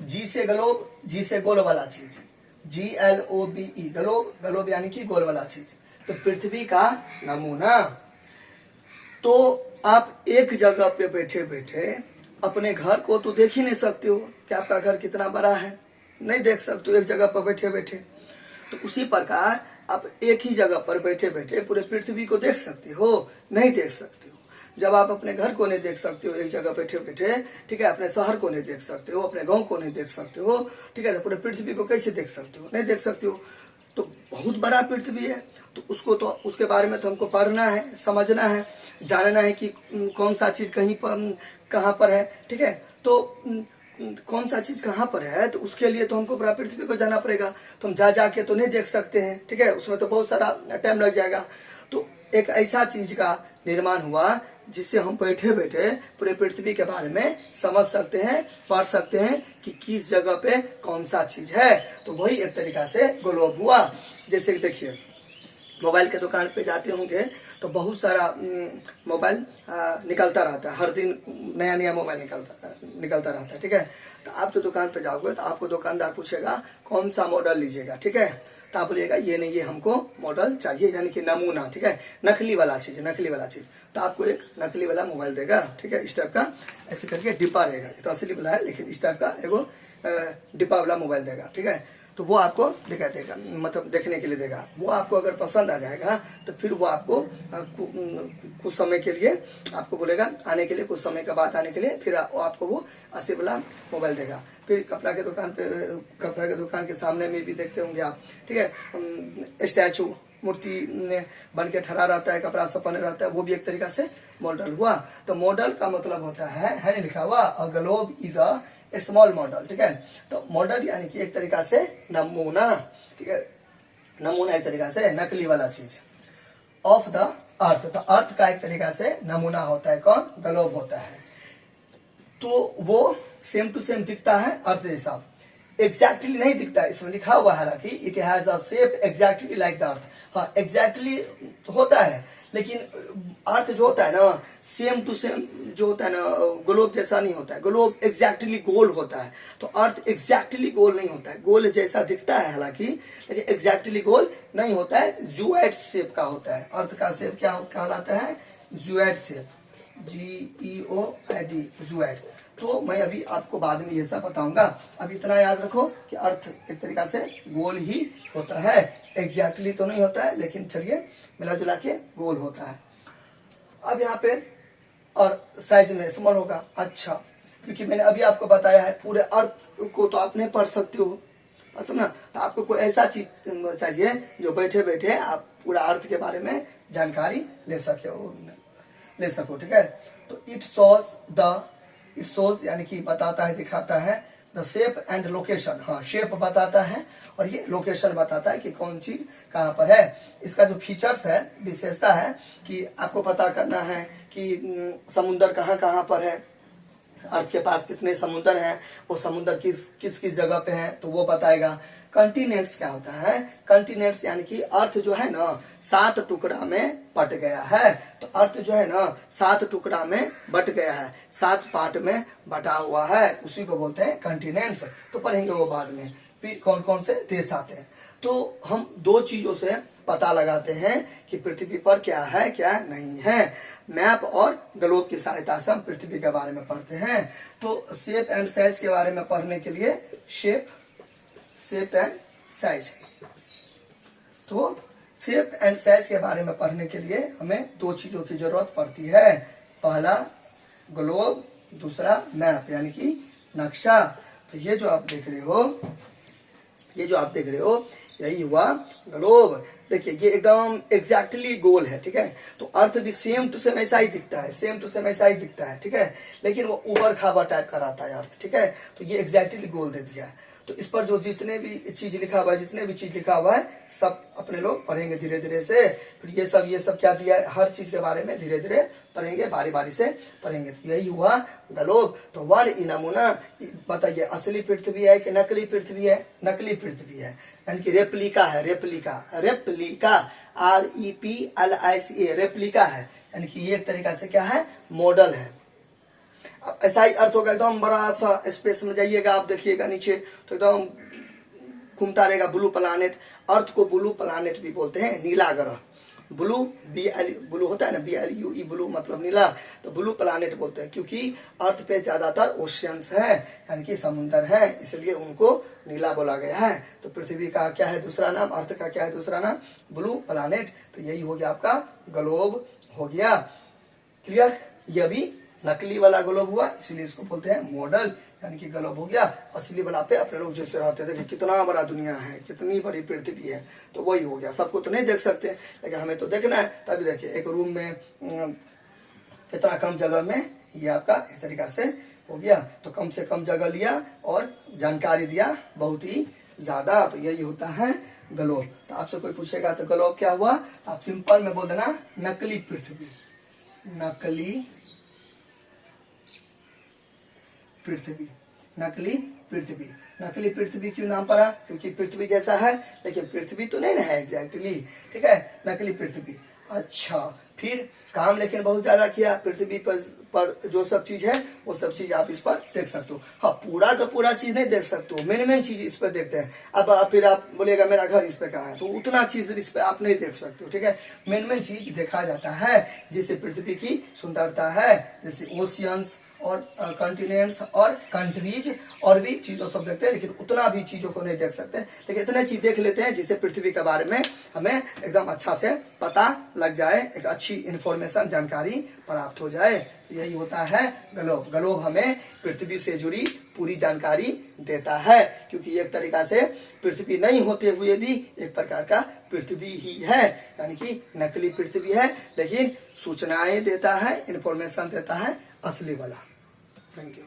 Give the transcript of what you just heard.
जी से ग्लोब, जी से गोल वाला चीज, GLOBE ग्लोब, ग्लोब यानी कि गोल वाला चीज। तो पृथ्वी का नमूना। तो आप एक जगह पे बैठे बैठे अपने घर को तो देख ही नहीं सकते हो कि आपका घर कितना बड़ा है, नहीं देख सकते हो एक जगह पर बैठे बैठे। तो उसी प्रकार आप एक ही जगह पर बैठे बैठे पूरे पृथ्वी को देख सकते हो, नहीं देख सकते हो। जब आप अपने घर को नहीं देख सकते हो एक जगह बैठे बैठे, ठीक है, अपने शहर को नहीं देख सकते हो, अपने गांव को नहीं देख सकते हो, ठीक है, तो पूरे पृथ्वी को कैसे देख सकते हो, नहीं देख सकते हो। तो बहुत बड़ा पृथ्वी है, तो उसको तो उसके बारे में तो हमको पढ़ना है, समझना है, जानना है कि कौन सा चीज़ कहीं पर कहाँ पर है, ठीक है। तो कौन सा चीज़ कहाँ पर है, तो उसके लिए तो हमको पूरा पृथ्वी को जाना पड़ेगा। तो हम जा के तो नहीं देख सकते हैं, ठीक है, उसमें तो बहुत सारा टाइम लग जाएगा। तो एक ऐसा चीज़ का निर्माण हुआ जिससे हम बैठे बैठे पूरे पृथ्वी के बारे में समझ सकते हैं, पढ़ सकते हैं कि किस जगह पे कौन सा चीज़ है। तो वही एक तरीका से ग्लोब हुआ। जैसे देखिए मोबाइल के दुकान पे जाते होंगे तो बहुत सारा मोबाइल निकलता रहता है, हर दिन नया नया मोबाइल निकलता रहता है, ठीक है। तो आप जो दुकान पे जाओगे तो आपको दुकानदार पूछेगा कौन सा मॉडल लीजिएगा, ठीक है। तो आप बोलिएगा ये नहीं, ये हमको मॉडल चाहिए, यानी कि नमूना, ठीक है, नकली वाला चीज़, नकली वाला चीज़। तो आपको एक नकली वाला मोबाइल देगा, ठीक है, इस टाइप का, ऐसे करके डिब्बा रहेगा। तो असली वाला है लेकिन इस टाइप का एगो डिब्बा वाला मोबाइल देगा, ठीक है। तो वो आपको देगा, मतलब देखने के लिए देगा। वो आपको अगर पसंद आ जाएगा तो फिर वो आपको कुछ समय के लिए आपको बोलेगा आने के लिए, कुछ समय के बाद आने के लिए, फिर आपको वो 80 वाला मोबाइल देगा। फिर कपड़ा के दुकान के सामने में भी देखते होंगे आप, ठीक है, स्टैचू, मूर्ति बन के ठहरा रहता है, कपड़ा सब बने रहता है, वो भी एक तरीका से मॉडल हुआ। तो मॉडल का मतलब होता है नहीं लिखा हुआ, a globe is a small model, ठीक है। तो मॉडल यानी कि एक तरीका से नमूना, ठीक है, नमूना एक तरीका से नकली वाला चीज ऑफ द अर्थ। तो अर्थ का एक तरीका से नमूना होता है कौन, ग्लोब होता है। तो वो सेम टू सेम दिखता है अर्थ जैसा, एग्जैक्टली नहीं दिखता है, इसमें लिखा हुआ है हालांकि it has a shape exactly like the earth. हाँ, एग्जैक्टली होता है लेकिन अर्थ जो होता है ना, सेम टू सेम जो होता है ना, ग्लोब जैसा नहीं होता है। ग्लोब एग्जैक्टली गोल होता है, तो अर्थ एग्जैक्टली गोल नहीं होता है। गोल जैसा दिखता है हालांकि, लेकिन एग्जैक्टली गोल नहीं होता है, ज़ुएड शेप का होता है। अर्थ का शेप क्या कहलाता है, ज़ुएड शेप, GEOID, ज़ुएड। तो मैं अभी आपको बाद में ये सब बताऊंगा। अब इतना याद रखो कि अर्थ एक तरीका से गोल ही होता है, एग्जैक्टली तो नहीं होता है, लेकिन चलिए मिला जुला के गोल होता है। अब यहाँ पे और साइज में स्मॉल होगा, अच्छा, क्योंकि मैंने अभी आपको बताया है पूरे अर्थ को तो आप नहीं पढ़ सकते हो, समझना। तो आपको कोई ऐसा चीज चाहिए जो बैठे बैठे आप पूरा अर्थ के बारे में जानकारी ले सको, ठीक है। तो इट शोज यानी कि बताता है, दिखाता है, द शेप एंड लोकेशन, हाँ शेप बताता है और ये लोकेशन बताता है कि कौन चीज कहाँ पर है। इसका जो फीचर्स है, विशेषता है कि आपको पता करना है कि समुंदर कहाँ कहाँ पर है, अर्थ के पास कितने समुंदर हैं, वो समुंदर किस जगह पे हैं, तो वो बताएगा। कंटिनेंट्स क्या होता है, कंटिनेंट्स यानी कि अर्थ जो है ना 7 टुकड़ा में बट गया है। तो अर्थ जो है ना 7 टुकड़ा में बट गया है, 7 पार्ट में बटा हुआ है, उसी को बोलते हैं कंटिनेंट्स। तो पढ़ेंगे वो बाद में। फिर कौन कौन से देश आते हैं, तो हम 2 चीजों से पता लगाते हैं कि पृथ्वी पर क्या है क्या नहीं है। मैप और ग्लोब की सहायता से हम पृथ्वी के बारे में पढ़ते हैं। तो शेप एंड साइज के बारे में पढ़ने के लिए शेप एंड साइज, तो शेप एंड साइज के बारे में पढ़ने के लिए हमें 2 चीजों की जरूरत पड़ती है। पहला ग्लोब, दूसरा मैप यानी कि नक्शा। तो ये जो आप देख रहे हो यही हुआ ग्लोब। देखिए ये एकदम एग्जैक्टली गोल है, ठीक है। तो अर्थ भी सेम टू सेम ऐसा ही दिखता है, ठीक है, लेकिन वो उबड़ खाबड़ टाइप का रहता है अर्थ, ठीक है। तो ये एग्जैक्टली गोल दे दिया है। तो इस पर जो जितने भी चीज लिखा हुआ है सब अपने लोग पढ़ेंगे धीरे धीरे से। फिर ये सब क्या दिया है, हर चीज के बारे में धीरे धीरे पढ़ेंगे, बारी बारी से पढ़ेंगे। तो यही हुआ ग्लोब। तो वन ई नमूना, बताइए असली पृथ्वी है कि नकली पृथ्वी है, नकली पृथ्वी है, यानी कि रेप्लिका है, रेप्लिका REPLICA, रेप्लिका है, यानी कि ये एक तरीका से क्या है, मॉडल है। अब ऐसा ही अर्थ होगा, एकदम बड़ा सा स्पेस में जाइएगा आप, देखिएगा नीचे तो एकदम घूमता रहेगा ब्लू प्लानेट। अर्थ को ब्लू प्लानेट भी बोलते हैं, नीला ग्रह। ब्लू ब्लू होता है ना, BLUE ब्लू मतलब नीला, तो ब्लू प्लानेट बोलते हैं क्योंकि अर्थ पे ज्यादातर ओशियंस है, यानी कि समुद्र है, इसलिए उनको नीला बोला गया है। तो पृथ्वी का क्या है दूसरा नाम, अर्थ का क्या है दूसरा नाम, ब्लू प्लानेट। तो यही हो गया आपका ग्लोब हो गया। क्लियर? यह भी नकली वाला ग्लोब हुआ, इसलिए इसको बोलते हैं मॉडल, यानी कि ग्लोब हो गया। असली वाला पे अपने लोग जैसे रहते थे, कितना बड़ा दुनिया है, कितनी बड़ी पृथ्वी है, तो वही हो गया। सबको तो नहीं देख सकते, लेकिन हमें तो देखना है। तभी देखिए एक रूम में कितना कम जगह में ये आपका एक तरीका से हो गया। तो कम से कम जगह लिया और जानकारी दिया बहुत ही ज्यादा, तो यही होता है ग्लोब। तो आपसे कोई पूछेगा तो ग्लोब क्या हुआ, आप सिंपल में बोल देना नकली पृथ्वी। नकली पृथ्वी, नकली पृथ्वी। नकली पृथ्वी क्यों नाम पड़ा, क्योंकि पृथ्वी जैसा है लेकिन पृथ्वी तो नहीं है एग्जैक्टली, ठीक है, नकली पृथ्वी। अच्छा, फिर काम लेकिन बहुत ज्यादा किया पृथ्वी पर जो सब चीज है वो सब चीज आप इस पर देख सकते हो। हाँ, पूरा का पूरा चीज नहीं देख सकते हो, मेन चीज इस पर देखते हैं। अब फिर आप बोलेगा मेरा घर इस पे कहाँ है, तो उतना चीज इस पे आप नहीं देख सकते हो, ठीक है। मेन चीज देखा जाता है, जैसे पृथ्वी की सुंदरता है, जैसे ओशियंस और कॉन्टिनेंट्स और कंट्रीज और भी चीजों सब देखते हैं, लेकिन उतना भी चीजों को नहीं देख सकते, लेकिन इतने चीज देख लेते हैं जिससे पृथ्वी के बारे में हमें एकदम अच्छा से पता लग जाए, एक अच्छी इंफॉर्मेशन जानकारी प्राप्त हो जाए। तो यही होता है ग्लोब। ग्लोब हमें पृथ्वी से जुड़ी पूरी जानकारी देता है, क्योंकि एक तरीका से पृथ्वी नहीं होते हुए भी एक प्रकार का पृथ्वी ही है, यानी कि नकली पृथ्वी है, लेकिन सूचनाएं देता है, इंफॉर्मेशन देता है असली वाला। Thank you.